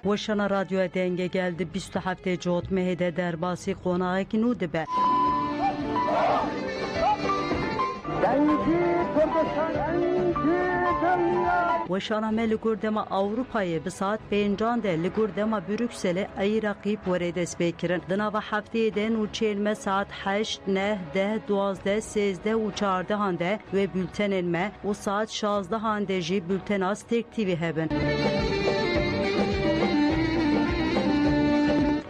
وشنا رادیو دنگه geldi 27 جوت مهده در باسی قوناغی که نو دبه وشانامه لگردما اوروپای بساعت پنجانده لگردما بروکسل ای رقیب وریدس بکرن دناو هفته دن و چلمه ساعت 8 9 10 12 13 و 14 هنده و بولتن ما و ساعت 16 هنده جی بولتن از تک تیوی هبن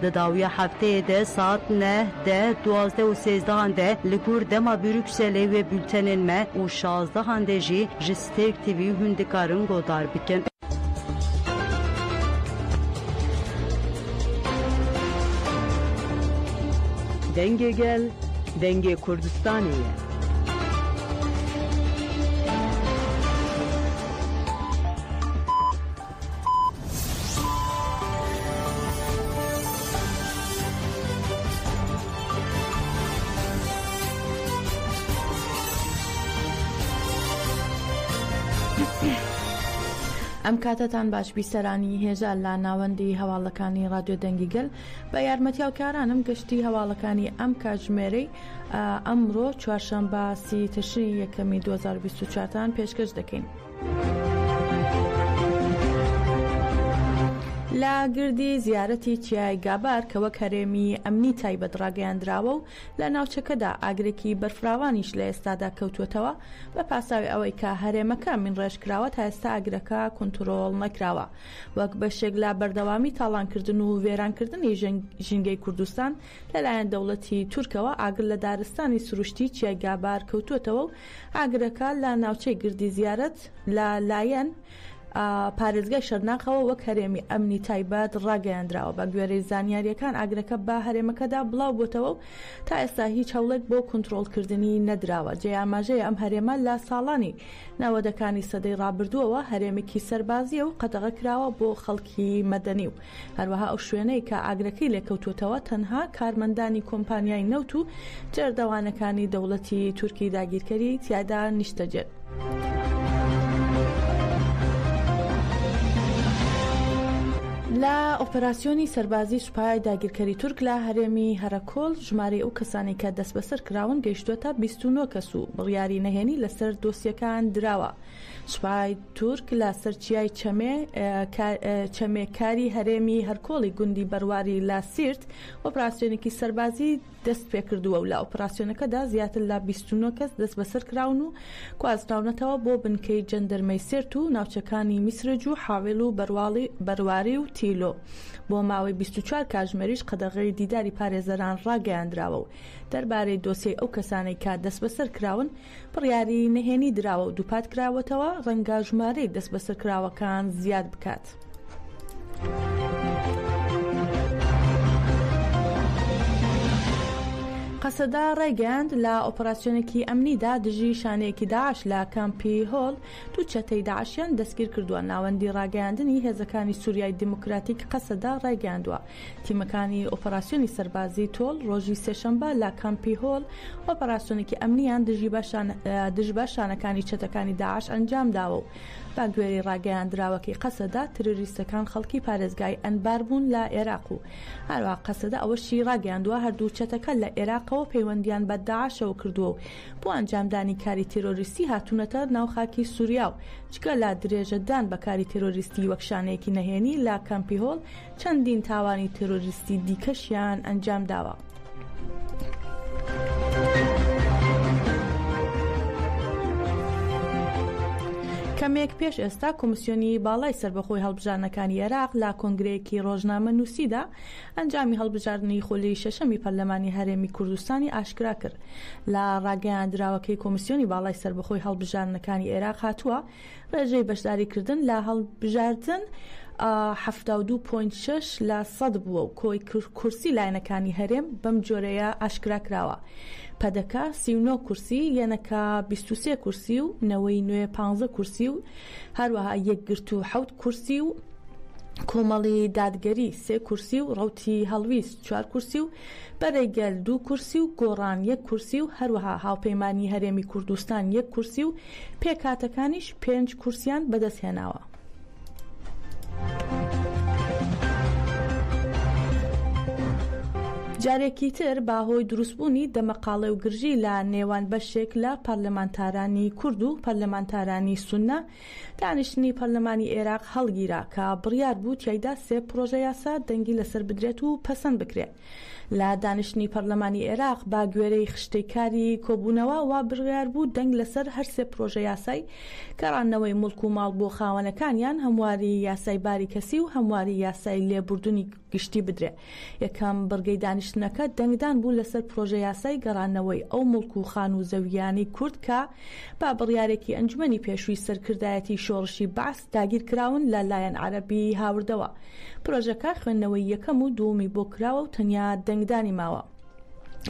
داویه هفته ده ساعت 9 10 12 و 13 هنده لگردما بروکسل و بولتن ما و 16 هنده جی جستک تیوی هندکارن گودار بکن دنگه گل دنگه کردستانیه ئەم کاتتان باش بیسەرانی هێژە لە ناوەندی هەواڵەکانی رادیۆ دەنگیگەل بە یارمەتیاوکارانم گشتی هەواڵەکانی ئەم کاتژمێرەی ئەمڕۆ چوارشەمبە 30 تشرینی یەکەمی 2024 پێشکەش دەکەین. لا گردی زیارەتی چیای گابار کە وەک هەرێمی ئەمنی تایبەت ڕاگەیاندراوە و لە ناوچەکەدا ئاگرێکی بەرفراوانیش لە ئێستادا کەوتوێتەوە بە پاساوی ئەوەی کە هەرێمەکە من ڕێژکراوە تا ئێستا ئاگرەکە کۆنتڕۆڵ نەکراوە وەک بەشێک لە بەردەوامی تاڵانکردن و وێرانکردنی ژینگەی کوردستان لەلایەن دەوڵەتی تورکەوە ئاگر لە دارستانی سروشتی چیای گابار کەوتوێتەوە و ئاگرەکە لە ناوچەی گردی زیارەت لە لایەن پارێزگای شەرناقەوە وەک هەرێمی ئەمنی تایبەت ڕاگەیاندراوە بە گوێرەی زانیاریەکان ئاگرەکە بە هەرێمەکەدا بڵاو بووتەوە و تا ئێستا هیچ هەوڵێک بۆ کۆنتڕۆڵکردنی نەدراوە. جێ ئاماژەیە ئەم هەرێمە لە ساڵانی ناوەدەکانی سەدەی ڕابردووەوە هەرێمێکی سەربازیە و قەدەغە کراوە بۆ خەڵکی مەدەنی و هەروەها ئەو شوێنەی کە ئاگرەکەی لێکەوتوێتەوە تەنها کارمەندانی کۆمپانیای نەوت و جێردەوانەکانی دەوڵەتی تورکی داگیرکەری تیادا نیشتەجێت. لە ئۆپەراسیۆنی سەربازی سوپای داگیرکەری تورک لە هەرێمی هەرەکۆڵ ژمارەی ئەو کەسانی کە دەست بەسەر کراون گەیشتووەتە 29 کەس و بڕیاری نەهێنی لەسەر دۆسیەکان دراوە. سوپای تورک لە سەرچیای چەمێکاری هەرێمی هەرکۆڵی گوندی بەرواری لا سیرت ئۆپەراسیۆنێکی سەربازی دەست پێکردووە و لە ئۆپەراسیۆنەکەدا زیاتر لە 29 کەس دەست بەسەر کراون و گوازراونەتەوە بۆ بنکەی جەندەرمەی سێرت و ناوچەکانی میسرج و حاوێڵ و بەرواری و تیلۆ بۆ ماوەی 24 کاتژمێریش قەدەغەی دیداری پارێزەران ڕاگەیاندراوە و دەربارەی دۆسیەی ئەو کەسانەی کە دەست بەسەر کراون بڕیاری نەهێنی دراوە و دووپات کراوەتەوە ڕەنگە ژمارەی دەست بەسەر کراوەکان زیاد بکات. قەسەدا ڕێگەاند لە ئۆپەراسیۆنێکی ئەمنیدا دژی شانەیەکی داعش لە کامپی هۆڵ دوو چەتەی داعشیان دەستگیر کردووە. ناوەندی ڕاگەیاندنی هێزەکانی سووریای دیموکراتیک قەسەدا ڕێگەاندووە. تیمەکانی ئۆپەراسیۆنی سەربازی تۆڵ ڕۆژی سێشەمبە لە کامپی هۆڵ ئۆپەراسیۆنێکی ئەمنیان دژی باشانەکانی چەتەکانی داعش ئەنجام داوە و با گوێری ڕاگەیاندراوەکەی قەسەدا تروریستەکان خەڵکی پارێزگای ئەنبار بوون لە عێراق و هەروە قەسەدا ئەوەشی ڕاگەیاندووە هەردوو چەتەکە لە عێراقەوە پەیوەندیان بە داعشەوە کردووە و بۆ ئەنجامدانی کاری تێرۆریستی هاتوونەتە ناوخاکی سووریا و چکە لە درێژەدان بە کاری تێرۆریستی وەک شانەیەکی نەهێنی لە کامپی هۆڵ چەندین تاوانی تێرۆریستی دیکەشیان ئەنجام داوە. کەمێک پێش ئێستا کۆمیسیۆنی باڵای سربەخۆی هەڵبژارنەکانی عێراق لە کۆنگرەیەکی ڕۆژنامە نووسیدا ئەنجامی هەڵبژاردننی خۆلی شەشەمی پەرلەمانی هەرێمی کوردستانی ئاشکرا کرد. لە ڕاگەیاندراوەکەی کۆمیسیۆنی باڵای سربەخۆی هەڵبژارنەکانی عێراق هاتووە ڕێژەی بەشداریکردن لە هەڵبژاردن 72.6 لە 100 بووە و کۆی کورسی لایەنەکانی هەرێم بەم جۆرەیە ئاشکرا کراوە. پەدەکە 39 کورسی یەنەکە 23 کورسی و نەوەی نوێ 15 کورسی و هەروەها یەکگرت و 7 کورسی و کۆمەڵی دادگەری 3 کورسی و ڕەوتی هەڵویست 4 کورسی و بەرەیگەل 2 کورسی و گۆڕان 1 کورسی و هەروەها هاوپەیمانی هەرێمی کوردستان 1 کورسی و پێکهاتەکانیش 5 کورسیان بەدەستهێناوە. جارێکی تر باهۆی دروستبوونی دەمەقاڵە و گرژی لە نێوان بەشێک لە پەرلەمانتارانی کورد و پەرلەمانتارانی سونە دانیشتنی پەرلەمانی عێراق هەڵگیرا کە بڕیار بوو تیایدا 3 پرۆژە یاسا دەنگی لەسەر بدرێت و پەسەند بکرێت. لە دانیشتنی پەرلەمانی عێراق با گوێرەی خشتەی کاری کۆبوونەوە وا بڕیار بوو دەنگ لەسەر هەر 3 پرۆژە یاسای گەڕانەوەی مڵک و ماڵ بۆ خاوەنەکانیان، هەمواری یاسای باری کەسی و هەمواری یاسای لێبوردنی گشتی بدرێت. یەکەم بڕگەی دانیشتنەکە دەنگدان بوو لەسەر پرۆژە یاسای گەڕانەوەی ئەو مڵک و خان و زەویانی کورد کە با بڕیارێکی ئەنجومەنی پێشووی سەرکردایەتی شۆڕشی بەعس داگیر کراون لە لایەن عەرەبی هاوردەوە. پرۆژەکە خوێندنەوەی یەکەم و دووەمی بۆ کراوە و تەنیا دەنگدانی ماوە.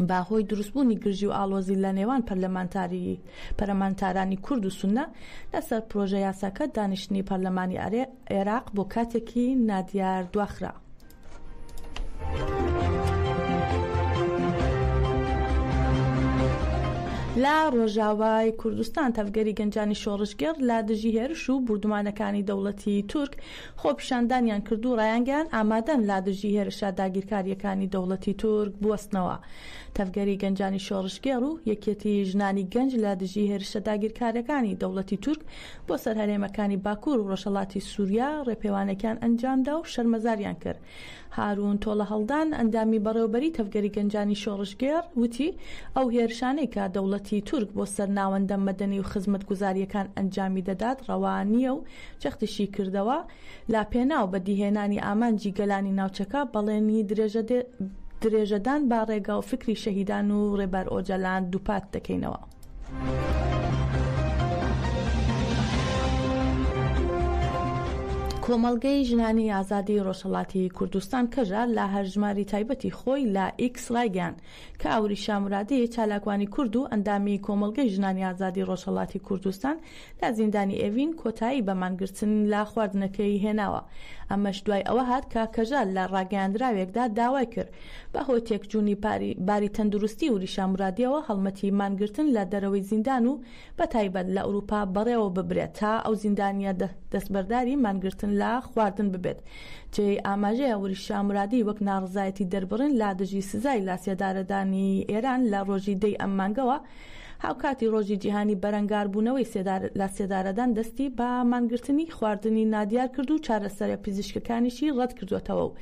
باهۆی دروستبوونی گرژی و ئاڵۆزی لە نێوان پەرلەمانتارانی کورد و سونە لەسەر پرۆژە یاساکە دانیشتنی پەرلەمانی عێراق بۆ کاتێکی نادیار دواخرا. لە ڕۆژاوای کوردستان تەفگەری گەنجانی شۆڕشگەر لە دژی هێرش و بردومانەکانی دەوڵەتی تورک خۆپیشاندانیان کرد و ڕایانگەیان ئامادەن لە دژی هێرشە داگیرکاریەکانی دەوڵەتی تورک بوەستنەوە. تەفگەری گەنجانی شۆڕشگەر و یەکێتی ژنانی گەنج لە دژی هێرشە داگیرکاریەکانی دەوڵەتی تورک بۆ سەر هەرێمەکانی باکوور و ڕۆژهەڵاتی سووریا ڕێپێوانەکان ئەنجامدا و شەرمەزاریان کرد. هارون تۆڵە هەڵدان ئەندامی بەڕێوەبەری تەفگەری گەنجانی شۆڕشگەر وتی ئەو هێرشانەی کە دەوڵەتی تورک بۆ سەر ناوەندە مەدەنی و خزمەتگوزاریەکان ئەنجامی دەدات ڕەوانیە و جەختشی کردەوە لا پێناو بەدیهێنانی ئامانجی گەلانی ناوچەکە بەڵێنی درێژەدان با ڕێگا و فکری شەهیدان و ڕێبەر ئۆجەلان دووپات دەکەینەوە. کۆمەڵگەی ژنانی ئازادی ڕۆژهەڵاتی کوردستان کەژار لە هەرژماری تایبەتی خۆی لە ئیکس ڕایگەیاند کە ئەوری شامرادی چالاکوانی کورد و ئەندامی کۆمەڵگەی ژنانی ئازادی ڕۆژهەڵاتی کوردستان لە زیندانی ئێڤین کۆتایی بەمانگرتن لە خواردنەکەی هێناوە. ئەمەش دوای ئەوە هات کە کەژار لە ڕاگەیاندراوێکدا داوای کرد بەهۆی تێکچوونی باری تەندروستی و ریشامرادیەوە هەڵمەتی مانگرتن لە دەرەوەی زیندان و بە تایبەت لە ئەوروپا بەڕێوە ببرێت تا ئەو زیندانیە دەستبەرداری مانگرتن لە خواردن ببێت. جێ ئاماژەیە وریشامرادی وەک ناڕزایەتی دەربڕن لا دژی سزای لاسێدارەدانی ئێران لە ڕۆژی دەی ئەم مانگەوە هاوکاتی ڕۆژی جیهانی بەرەنگاربوونەوەی لاسێدارەدان دەستی بە مانگرتنی خواردنی نادیار کرد و چارەسەرە پزیشکەکانیشی ڕەت کردوێتەوە و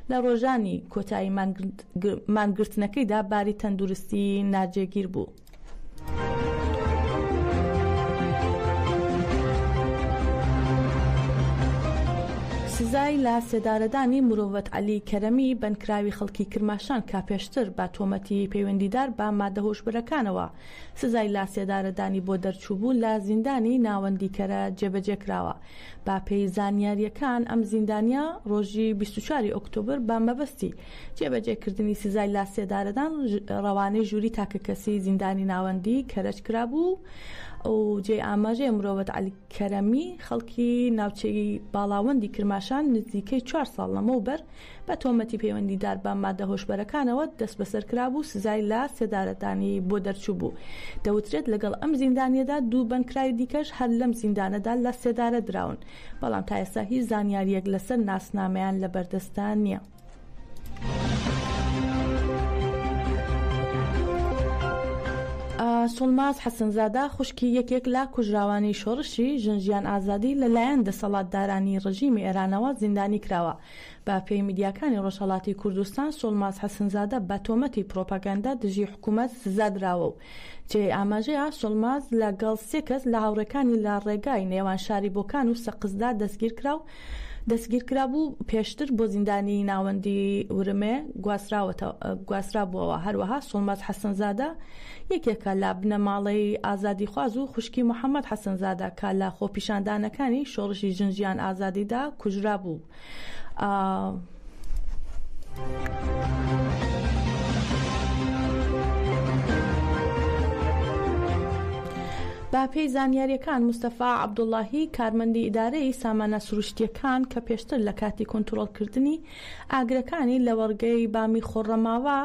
لە ڕۆژانی کۆتایی مانگرتنەکەیدا باری تەندروستی ناجێگیر بوو. سزای لە سێدارەدانی مرۆڤەت عەلی کەرەمی بەنکراوی خەڵکی کرماشان کا پێشتر بە تۆمەتی پەیوەندیدار بە مادە هۆشبەرەکانەوە سزای لە سێدارەدانی بۆ دەرچووبوو لە زیندانی ناوەندیکەرە جێبەجێ کراوە. با پێی زانیاریەکان ئەم زیندانیا ڕۆژی 24 ئۆکتۆبر بە مەبەستی جێبەجێکردنی سزای لە سێدارەدان ڕەوانەی ژووری تاکەکەسی زیندانی ناوەندی کەرەج کرابوو و جێ ئاماژەیە مرۆڤەت عەلی کەرەمی خەڵکی ناوچەی باڵاوەندی کرماشان نزیکەی 4 ساڵ لەمەوبەر بە تۆمەتی پەیوەندیدار بە مادە هۆشبەرەکانەوە دەست بەسەر کرابوو سزای لە سێدارەدانی بۆ دەرچوو بوو. دەوترێت لەگەڵ ئەم زیندانیەدا 2 بەنکراوی دیکەش هەر لەم زیندانەدا لە سێدارە دراون، بەڵام تا ئێستا هیچ زانیاریەک لەسەر ناسنامەیان لە بەردەستان نییە. سۆڵماز حەسەنزادە خوشکی یەکێک لە کوژراوانی شۆڕشی ژنجیان ئازادی لەلایەن دەسەڵاتدارانی ڕژیمی ئێرانەوە زیندانی کراوە. بە پێی میدیاکانی ڕۆژهەڵاتی کوردستان سۆڵماز حەسەنزادە بە تۆمەتی پرۆپاگاندا دژی حکوومەت سزادراوە و جێ ئاماژەیە سۆڵماز لەگەڵ 3 کەس لە هاوڕێکانی لە ڕێگای نێوان شاری بۆکان و سەقزدا دەستگیر کرابوو پێشتر بۆ زیندانی ناوەندی ورمێ گواسترابووەوە. هەروەها سۆڵماز حەسەنزادە یەکێکە لە بنەماڵەی ئازادی خواز و خوشکی محەممەد حەسەنزادە کە لە خۆپیشاندانەکانی شۆڕشی ژنجیان ئازادیدا کوژرا بوو. با پێی زانیاریەکان مستەفا عەبدوڵڵاهی کارمەندی ئیدارەی سامانە سروشتیەکان کە پێشتر لە کاتی کۆنتڕۆڵکردنی ئاگرەکانی لە وەرگەی بامی خۆڕەماوە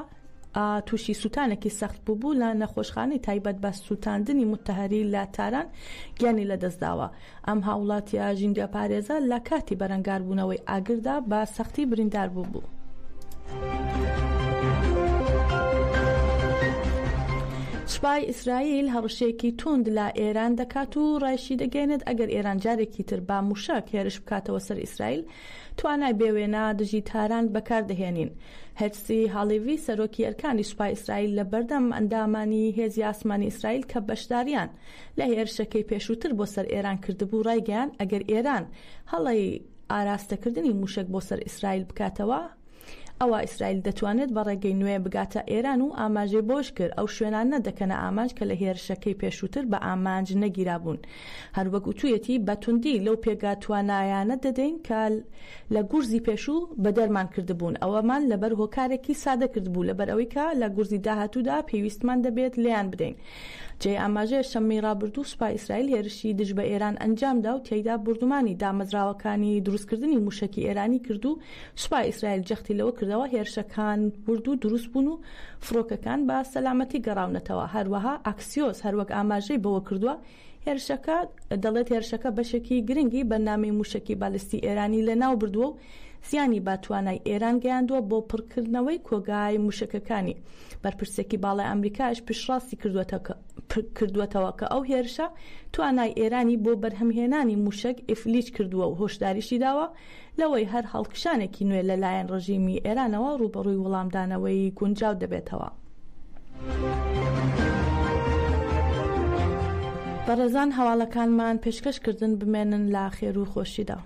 تووشی سووتانێکی سەخت بوو لە نەخۆشخانەی تایبەت بە سووتاندنی متتەهەری لە تاران گیانی لەدەستداوە. ئەم هاوڵاتیە ژینگە پارێزە لە کاتی بەرەنگاربوونەوەی ئاگردا بە سەختی بریندار بوو. سوپای ئیسرائیل هەڕەشەیەکی توند لە ئێران دەکات و ڕایشی دەگەێنێت ئەگەر ئێران جارێکی تر با موشک هێرش بکاتەوە سەر ئیسرائیل توانای بێوێنە دژی تاران بەکاردەهێنین. هەرسی هاڵیڤی سەرۆکی ئەرکانی سوپای ئیسرائیل لە بەردەم ئەندامانی هێزی ئاسمانی ئیسرائیل کە بەشداریان لە هێرشەکەی پێشووتر بۆ سەر ئێران کردبوو ڕایگەیان ئەگەر ئێران هەڵی ئاراستەکردنی موشک بۆ سەر ئیسرائیل بکاتەوە ئەوە ئیسرائیل دەتوانێت بە ڕێگەی نوێ بگاتە ئێران و ئاماژێ بۆش کرد ئەو شوێنانە دەکەنە ئامانج کە لە هێرشەکەی پێشووتر بە ئامانج نەگیرابوون. هەروەک وتوویەتی بەتوندی لەو پێگا توانایانە دەدەین کە لە گورزی پێشوو بە دەرمان کردبوون ئەوەمان لەبەر هۆکارێکی سادە کردبوو لەبەر ئەوەی کە لە گورزی داهاتوودا پێویستمان دەبێت لێیان بدەین. جێ ئاماژەیە شەمەی ڕابردوو سوپای ئیسرائیل هێرشی دژ بە ئێران ئەنجامدا و تێیدا بردومانی دامەزراوەکانی دروستکردنی موشکی ئێرانی کرد و سوپای ئیسرائیل جەختی لەوە کردەوە هێرشەکان برد و دروست بوون و فڕۆکەکان بە سەلامەتی گەڕاونەتەوە. هەروەها ئاکسیۆس هەروەک ئاماژەی بەوە کردووە هێرشەکە دەڵێت هێرشەکە بەشێکی گرنگی بەرنامەی موشکی بالیستی ئێرانی لەناو بردووە و زیانی باتوانای ئێران گەیاندووە بۆ پڕکردنەوەی کۆگای موشکەکانی. بەرپرسێکی باڵای ئەمریکاش پشتڕاستی کردووەتەوە کە ئەو هێرشە توانای ئێرانی بۆ بەرهەمهێنانی موشک ئفلیج کردووە و هۆشداریشی داوە لەوەی هەر هەڵکشانێکی نوێ لەلایەن ڕژیمی ئێرانەوە ڕوبەڕووی وەڵامدانەوەی گونجاو دەبێتەوە. بەڕێزان هەواڵەکانمان پێشکەشکردن بمێنن لە خێر و خۆشیدا.